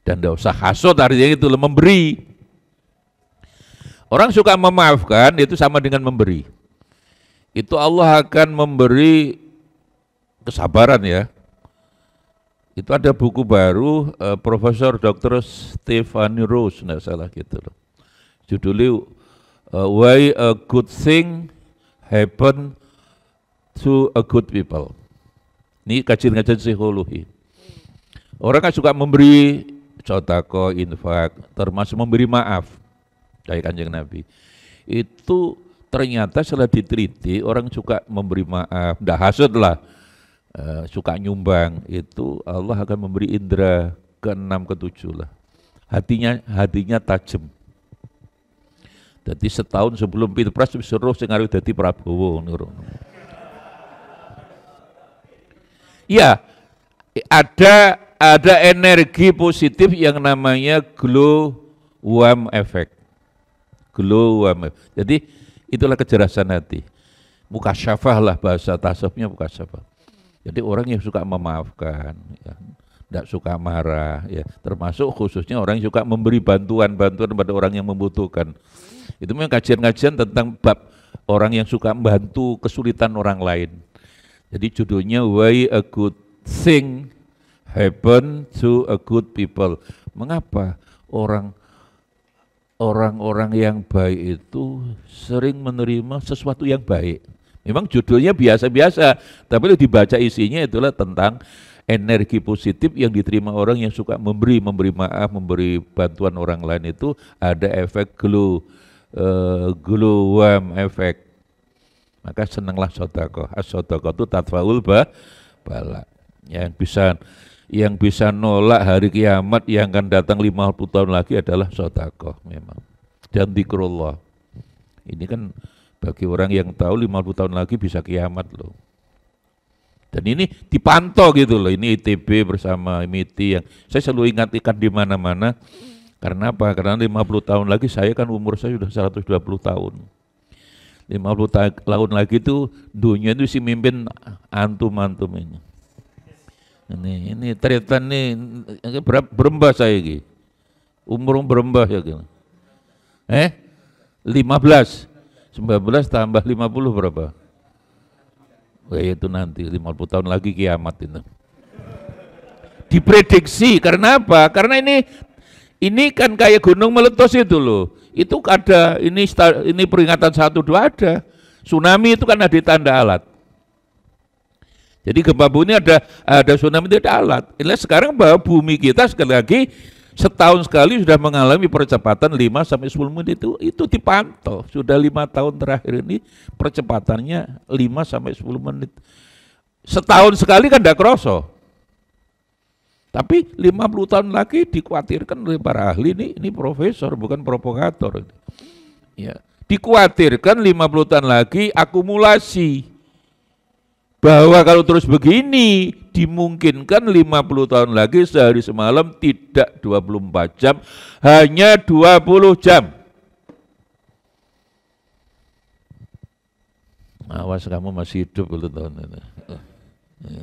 Dan tidak usah hasut, artinya itu memberi. Orang suka memaafkan itu sama dengan memberi. Itu Allah akan memberi kesabaran ya. Itu ada buku baru Profesor Dr. Stephanie Rose, enggak salah gitu loh. Judulnya Why a Good Thing Happen to a good people. Ini kajian-kajian psikologi. Orang kan suka memberi sedekah, infak, termasuk memberi maaf. Kayak Kanjeng Nabi. Itu ternyata setelah diteliti, orang suka memberi maaf, ndak hasud lah, suka nyumbang, itu Allah akan memberi indera ke-6, ke-7 lah. Hatinya tajam. Jadi setahun sebelum Pilpres disuruh sing arep dadi Prabowo. Ya, ada energi positif yang namanya glowworm effect. Glowworm. Jadi itulah kecerdasan hati. Mukasyafah lah bahasa tasawufnya, mukasyafah. Jadi orang yang suka memaafkan, ya, tidak suka marah, ya, termasuk khususnya orang yang suka memberi bantuan pada orang yang membutuhkan. Itu memang kajian-kajian tentang bab orang yang suka membantu kesulitan orang lain. Jadi judulnya Why a Good Thing Happen to a Good People. Mengapa orang-orang yang baik itu sering menerima sesuatu yang baik? Memang judulnya biasa-biasa, tapi itu dibaca isinya itulah tentang energi positif yang diterima orang yang suka memberi maaf, memberi bantuan orang lain, itu ada efek glowworm effect. Maka senanglah sedekah. As-sedekah itu tatfaul bala. Yang bisa nolak hari kiamat yang akan datang 50 tahun lagi adalah sedekah memang. Dan zikrullah. Ini kan bagi orang yang tahu 50 tahun lagi bisa kiamat loh. Dan ini dipantau gitu loh. Ini ITB bersama MITI yang saya selalu ingatkan di mana-mana. Karena apa? Karena 50 tahun lagi saya kan umur saya sudah 120 tahun. 50 tahun lagi itu dunia itu si mimpin antum-antum ini. Ini teritan nih berembah saya ini. Umur berembah ya gitu. 15. 19 tambah 50 berapa? Itu nanti 50 tahun lagi kiamat itu. Diprediksi karena apa? Karena ini kan kayak gunung meletus itu loh. Itu ada ini peringatan 1, 2 ada. Tsunami itu kan ada tanda alat. Jadi gempa bumi ada tsunami itu ada alat. Ini sekarang bahwa bumi kita sekali lagi setahun sekali sudah mengalami percepatan 5-10 menit itu dipantau. Sudah 5 tahun terakhir ini percepatannya 5-10 menit. Setahun sekali kan tidak kroso. Tapi 50 tahun lagi dikhawatirkan oleh para ahli, ini profesor bukan provokator. Ya, dikhawatirkan 50 tahun lagi akumulasi. Bahwa kalau terus begini dimungkinkan 50 tahun lagi sehari semalam tidak 24 jam, hanya 20 jam. Awas kamu masih hidup 10 tahun ini.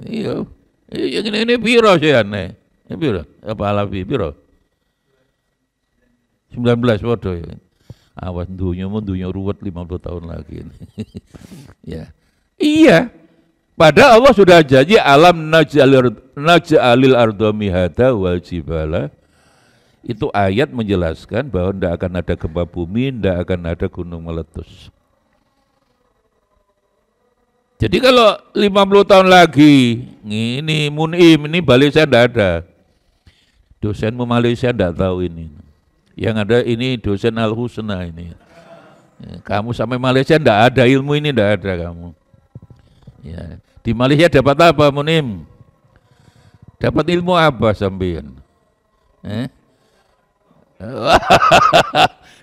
Iya. Ini piro sih aneh. Ini piro? Apa alafi piro? 19 waduh ya. Awas dunia ruwet 50 tahun lagi. Ya. Iya. Padahal Allah sudah janji alam naj'alil arda mihada wal jibala. Itu ayat menjelaskan bahwa tidak akan ada gempa bumi, tidak akan ada gunung meletus. Jadi kalau 50 tahun lagi, ini Munim, ini Malaysia tidak ada. Dosenmu Malaysia tidak tahu ini. Yang ada ini dosen Al-Husna ini. Kamu sampai Malaysia tidak ada ilmu ini, tidak ada kamu. Ya. Di Malaysia dapat apa Munim? Dapat ilmu apa sampean?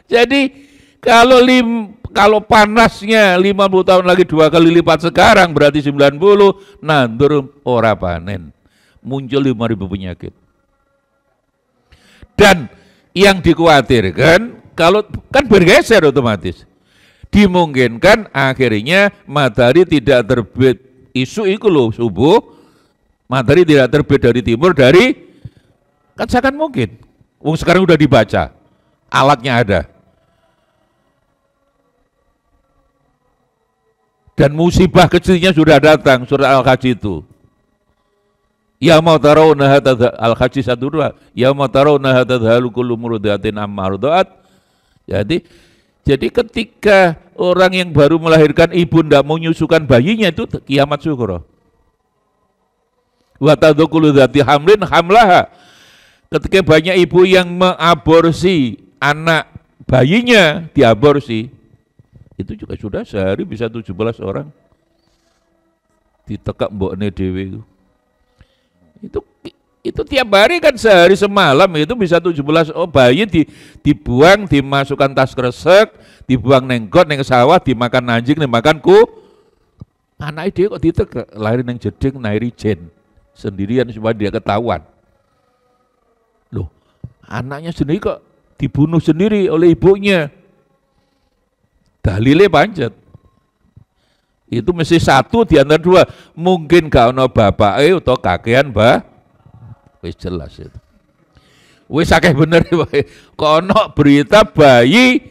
Jadi kalau panasnya 50 tahun lagi 2 kali lipat sekarang berarti 90, nandur ora panen. Muncul 5.000 penyakit. Dan yang dikhawatirkan kalau kan bergeser otomatis. Dimungkinkan akhirnya matahari tidak terbit isu itu loh subuh, matahari tidak terbit dari timur kan sangat mungkin. Sekarang udah dibaca, alatnya ada. Dan musibah kecilnya sudah datang, surat Al-Hajj itu. Ya mau tarawna Al-Hajj 1-2. Ya mau tarawna tadhalu kullu murdiatin amma arda'at. Jadi Jadi ketika orang yang baru melahirkan ibu tidak mau menyusukan bayinya itu kiamat syukur. Wa tadkhulu dzati hamlin hamlaha. Ketika banyak ibu yang mengaborsi anak bayinya, diaborsi, itu juga sudah sehari bisa 17 orang ditekak mbokne dhewe. Itu tiap hari kan sehari semalam itu bisa 17 bayi dibuang, dimasukkan tas kresek, dibuang nenggot neng sawah, dimakan anjing, dimakan anak dia kok ditekak lahir neng jeding nairi jen sendirian supaya dia ketahuan. Loh, anaknya sendiri kok dibunuh sendiri oleh ibunya. Dalile pancet. Itu mesti satu di antara dua. Mungkin gak ono bapak atau kakean wis jelas itu. Wis akeh bener kok ono berita bayi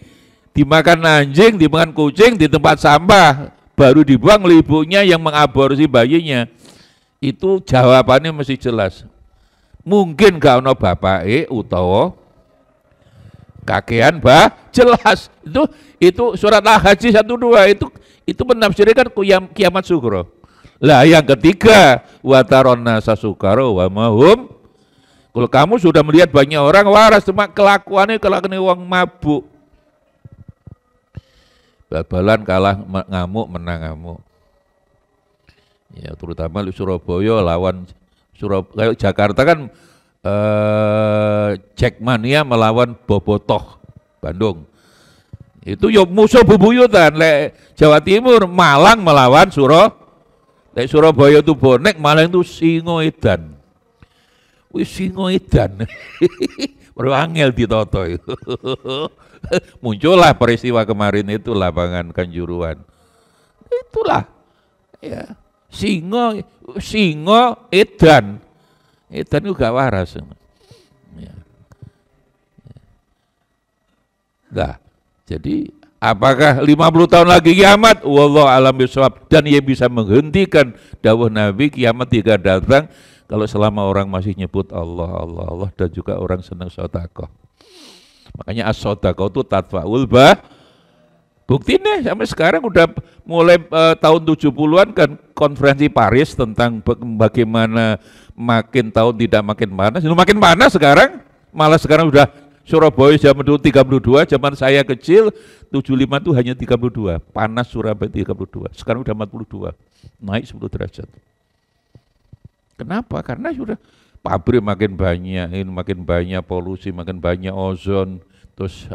dimakan anjing, dimakan kucing di tempat sampah, baru dibuang oleh ibunya yang mengaborsi bayinya. Itu jawabannya mesti jelas. Mungkin gak ono bapake utawa kakean jelas. Itu surat Al-Haji 12 itu menafsirkan kiamat sugro. Lah yang ketiga, wataronna sasukaro wa mahum. Kalau kamu sudah melihat banyak orang waras, cuma kelakuan wong mabuk. Bal-balan kalah ngamuk menang ngamuk. Ya terutama di Surabaya lawan kayak Jakarta kan Jackmania melawan Bobotoh Bandung. Itu ya musuh bebuyutan. Lek Jawa Timur Malang melawan Surabaya itu bonek, Malang itu singo edan. Wis singo edan. Baru angel ditoto itu. Muncullah peristiwa kemarin itu lapangan Kanjuruhan. Itulah ya. Singo edan. Edan itu gak waras. Ya. Nah, jadi apakah 50 tahun lagi kiamat? Wallahu a'lam bishawab. Dan ia bisa menghentikan dawuh Nabi kiamat tidak datang kalau selama orang masih nyebut Allah, Allah, Allah, dan juga orang senang sedekah. Makanya as-sedekah itu tadfa'ul buktinya sampai sekarang udah mulai tahun 70-an kan konferensi Paris tentang bagaimana makin tahun tidak makin panas. Makin panas sekarang, malah sekarang udah Surabaya zaman dulu 32, zaman saya kecil 75 itu hanya 32, panas Surabaya 32, sekarang udah 42, naik 10 derajat. Kenapa? Karena sudah pabrik makin banyak polusi, makin banyak ozon, terus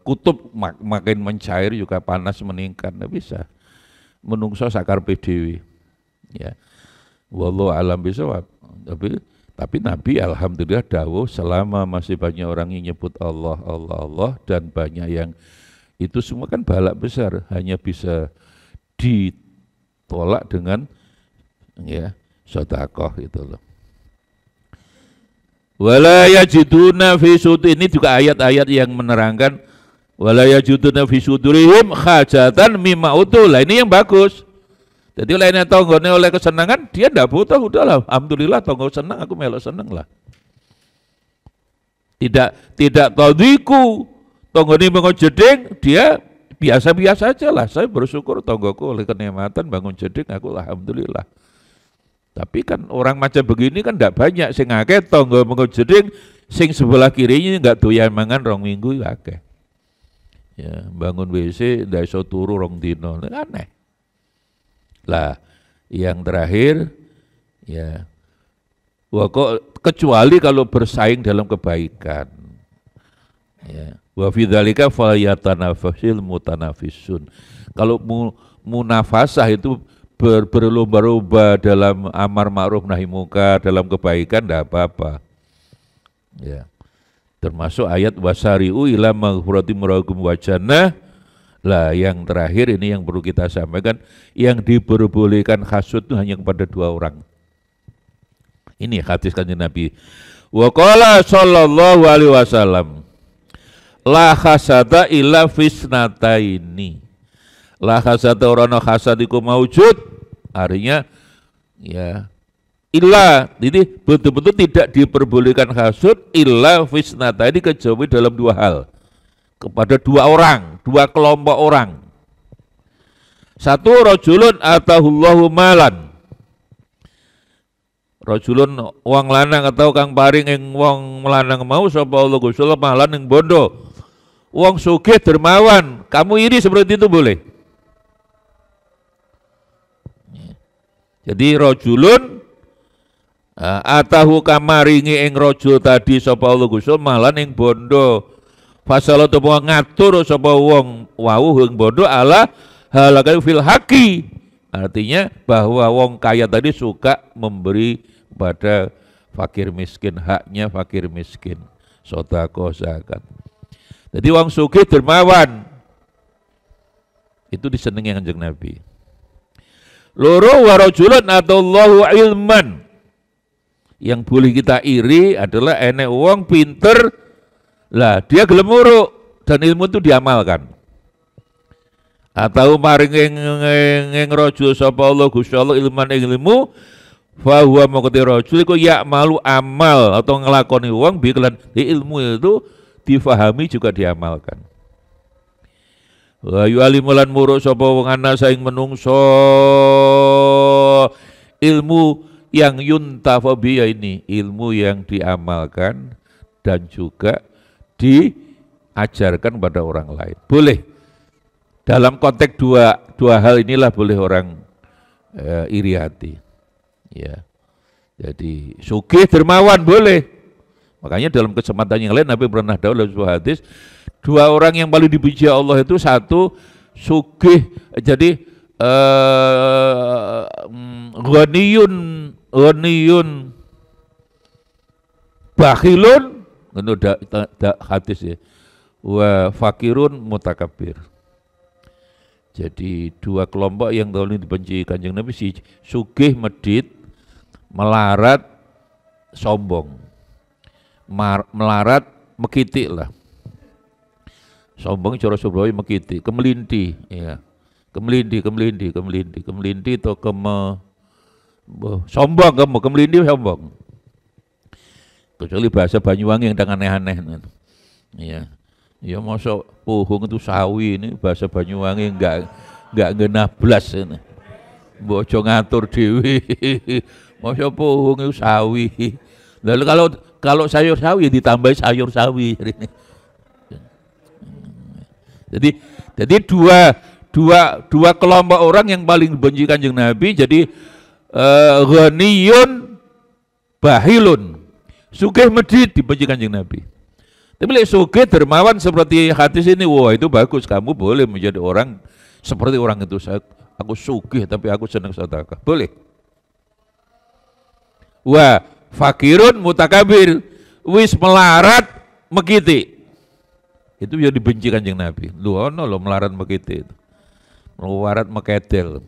kutub makin mencair juga panas meningkat, nggak bisa. Menungso sakarpe dhewe. Ya. Wallahu a'lam bishawab. Tapi Nabi alhamdulillah dawuh selama masih banyak orang yang nyebut Allah, Allah, Allah dan banyak yang itu semua kan balak besar, hanya bisa ditolak dengan ya sedekah itu loh. Wala yajiduna fi sudur, ini juga ayat-ayat yang menerangkan wala yajiduna fi sudurihim hajatan mimma utul. Lah ini yang bagus. Jadi lainnya tonggone oleh kesenangan, dia ndak butuh, udahlah, alhamdulillah tonggo senang, aku melok senang lah. Tidak tadiku, tonggone bangun jeding, dia biasa-biasa aja lah. Saya bersyukur tonggoku oleh kenikmatan bangun jeding, aku alhamdulillah. Tapi kan orang macam begini kan ndak banyak, sing akeh tonggo bangun jeding, sing sebelah kirinya nggak doyan mangan rong minggu akeh. Ya, bangun WC ndak iso turu rong dino, aneh. Lah, yang terakhir ya, kecuali kalau bersaing dalam kebaikan. Ya, wa fi dzalika falyatanafasil mutanafisun. Kalau munafasah itu berlomba-lomba dalam amar ma'ruf nahi munkar, dalam kebaikan enggak apa-apa. Ya. Termasuk ayat wasari'u ila maghfiratin mirakum wa jannah. Lah yang terakhir ini yang perlu kita sampaikan, yang diperbolehkan hasud itu hanya kepada 2 orang. Ini hadis kanjeng Nabi. Wa qala sallallahu alaihi wasallam la hasada illa fisnataini. La hasada ora ana hasad iku maujud. Artinya ya illa, ini betul-betul tidak diperbolehkan hasud illa fisnata, ini kecuali dalam dua hal, kepada dua orang, dua kelompok orang. Satu, rajulun atahullahu malan, rajulun wong lanang atau kang paring ing wong lanang mau sapa Allah Gusti Allah malan ing bondo, wong sugih dermawan, kamu iri seperti itu boleh. Jadi rajulun atahu kamaringi ing rajul tadi sapa Allah Gusti malan ing bondo, fasala tu ngatur sapa wong wau ing bondo ala halakai fil haqi, artinya bahwa wong kaya tadi suka memberi pada fakir miskin, haknya fakir miskin, sedekah zakat. Jadi wong sugih dermawan itu disenengi Kanjeng Nabi. Loro warajulun atallahu ilman, yang boleh kita iri adalah enek wong pinter lah dia gelem uruk dan ilmu itu diamalkan. Atau maring ing rajul sapa Allah Gusti Allah ilman ing ilmu, fa huwa maqti rajul iku ya malu amal atau ngelakoni wong bi kelan ilmu itu difahami juga diamalkan. Wa yu'alimulan muruk sapa wong ana saing menungso ilmu yang yuntafa biya, ini ilmu yang diamalkan dan juga diajarkan pada orang lain. Boleh. Dalam konteks dua hal inilah boleh orang iri hati. Ya. Jadi sugih dermawan boleh. Makanya dalam kesempatan yang lain Nabi pernah dalam sebuah hadis, dua orang yang paling dipuji Allah itu satu sugih, jadi ghaniyun bakhilun, itu hadis ya, wa fakirun mutakabbir. Jadi dua kelompok yang paling dibenci Kanjeng Nabi, si sugih medit, melarat sombong, melarat mekitik lah. Sombong cara Surabaya mekiti, kemelinti, ya. Kemelinti atau sombong, kemelinti sombong. Kecuali bahasa Banyuwangi yang aneh-aneh. Ya. Ya masa puhung itu sawi, ini bahasa Banyuwangi enggak genah blas ini. Bojo ngatur dewi. Masa puhung itu sawi. Lalu kalau sayur sawi ditambah sayur sawi. Jadi dua kelompok orang yang paling dibenci Kanjeng Nabi. Jadi ghaniyun bahilun, sugih medit dibenci Kanjeng Nabi. Tapi lek sugih dermawan seperti hadis ini, wah itu bagus, kamu boleh menjadi orang seperti orang itu. Aku sugih tapi aku senang sedekah, boleh. Wah fakirun mutakabir, wis melarat mekiti, itu yang dibenci Kanjeng Nabi. Lu ono lo melarat mekiti itu. Melarat mekedel.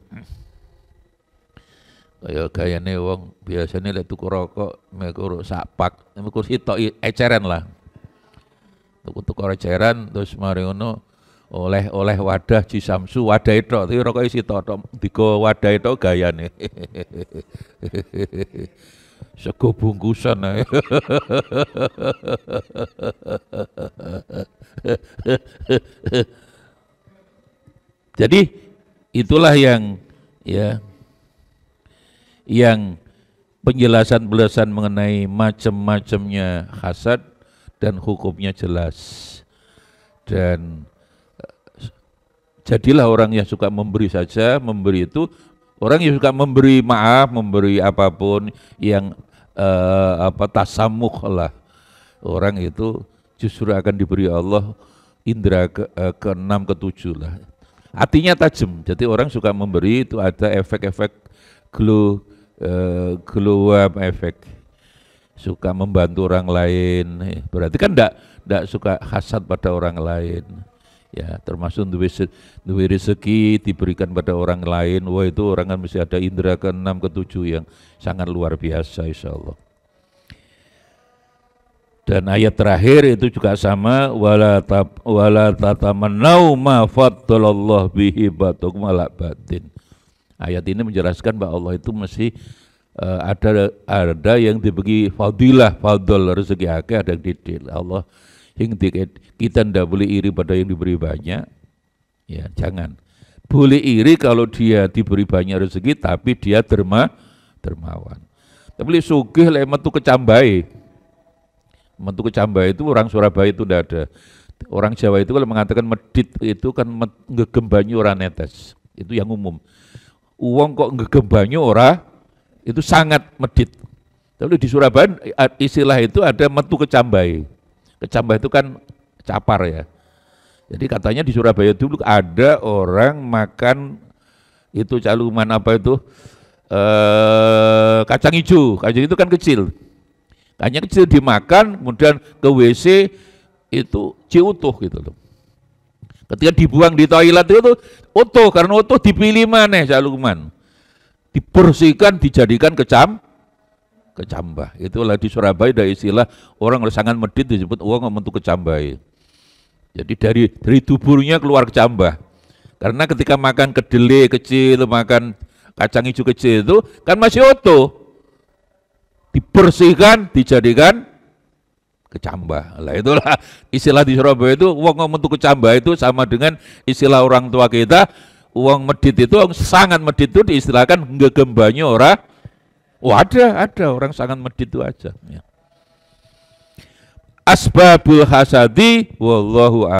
Kayak gayane wong biasanya lek tuku rokok mekur sapak, mekur sitok eceran lah. Tuku eceran terus mari ngono oleh wadah Cisamsu, wadah itu, tapi rokok sitok tok, digo wadah itu gayane. Sego bungkusan ae. Jadi itulah yang penjelasan mengenai macam-macamnya hasad dan hukumnya jelas. Dan jadilah orang yang suka memberi saja, memberi itu orang yang suka memberi maaf, memberi apapun yang tasamuh lah. Orang itu justru akan diberi Allah indera ke-6 ke-7 lah. Hatinya tajam. Jadi orang suka memberi itu ada efek-efek glow up efek. Suka membantu orang lain. Berarti kan enggak suka hasad pada orang lain. Ya, termasuk duwe rezeki diberikan pada orang lain. Wah, itu orang kan mesti ada indera ke-6 ke-7 yang sangat luar biasa insyaallah. Dan ayat terakhir itu juga sama, wala tatamannau ma faddalallahu bihi ba'dakum ala ba'din. Ayat ini menjelaskan bahwa Allah itu mesti ada yang dibagi fadilah, fadl rezeki akeh, ada yang didil. Allah yang kita ndak boleh iri pada yang diberi banyak. Ya, jangan. Boleh iri kalau dia diberi banyak rezeki tapi dia dermawan. Tapi boleh sugih lek metu kecambai. Metu kecambai itu orang Surabaya itu ndak ada. Orang Jawa itu kalau mengatakan medit itu kan ngegembanyu ora netes. Itu yang umum. Uang kok ngegembanyu ora itu sangat medit. Tapi di Surabaya istilah itu ada metu kecambai. Kecambai itu kan capar ya. Jadi katanya di Surabaya dulu ada orang makan itu caluman apa itu kacang hijau. Kacang itu kan kecil. Kacang kecil dimakan, kemudian ke WC itu ciutuh gitu loh. Ketika dibuang di toilet itu utuh, karena utuh dipilih maneh caluman. Dibersihkan, dijadikan kecambah. Itulah di Surabaya ada istilah orang sangat medit disebut uang metu kecambah. Jadi dari tuburnya keluar kecambah. Karena ketika makan kedelai kecil, makan kacang hijau kecil itu kan masih utuh. Dibersihkan, dijadikan kecambah. Lah itulah istilah di Surabaya itu uang metu kecambah itu sama dengan istilah orang tua kita, uang medit itu sangat medit itu diistilahkan ngegembanya ora. Oh ada orang sangat medit itu aja. Ya. Asbabul hasadi wallahu